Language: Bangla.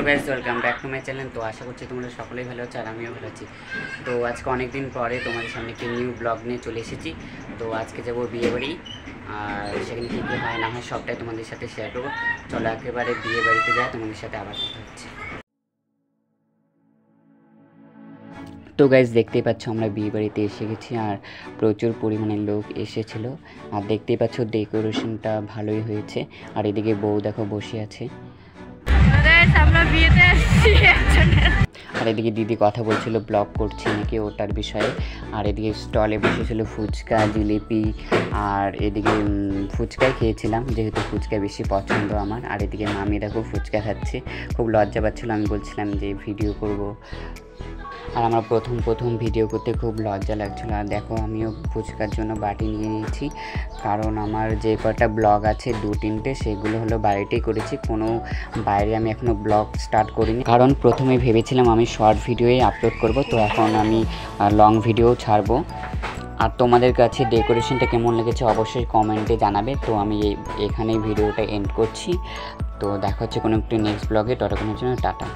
Guys welcome back to my channel. তো আশা করছি তোমরা সকলেই ভালো আছো আর আমিও ভালো আছি। তো আজকে অনেক দিন পরে তোমাদের সামনে একটি নিউ ব্লগ নিয়ে চলে এসেছি। তো আজকে যাবো বিয়ে বাড়ি, আর সেখানে কী কী হয় না হয় সবটাই তোমাদের সাথে শেয়ার করবো। চলো একেবারে বিয়ে বাড়িতে যাই, তোমাদের সাথে আবার কথা হচ্ছে। তো গাইজ দেখতেই পাচ্ছ আমরা বিয়ে বাড়িতে এসে গেছি আর প্রচুর পরিমাণে লোক এসেছিল। আর দেখতেই পাচ্ছ ডেকোরেশনটা ভালোই হয়েছে। আর এদিকে বউ দেখো বসে আছে। আর এদিকে দিদি কথা বলছিল ব্লগ করছে নাকি ওটার বিষয়ে। আর এদিকে স্টলে বসেছিল ফুচকা, জিলিপি, আর এদিকে ফুচকাই খেয়েছিলাম যেহেতু ফুচকা বেশি পছন্দ আমার। আর এদিকে মামি দেখো ফুচকা খাচ্ছে, খুব লজ্জা পাচ্ছিলো। আমি বলছিলাম যে ভিডিও করব, আর আমার প্রথম ভিডিও করতে খুব লজ্জা লাগছিলো। আর দেখো আমিও ফুচকার জন্য বাটি নিয়ে নিয়েছি, কারণ আমার যে কটা ব্লগ আছে 2-3টে সেগুলো হলো বাইরেতেই করেছি, কোনো বাইরে আমি এখনও ব্লগ স্টার্ট করিনি। কারণ প্রথমে ভেবেছিলাম আমি শর্ট ভিডিওই আপলোড করব, তো এখন আমি লং ভিডিও ছাড়বো। আর তোমাদের কাছে ডেকোরেশনটা কেমন লেগেছে অবশ্যই কমেন্টে জানাবে। তো আমি এখানেই ভিডিওটা এন্ড করছি। তো দেখা হচ্ছে কোনো একটি নেক্সট ব্লগে। ততক্ষণের জন্য টাটা।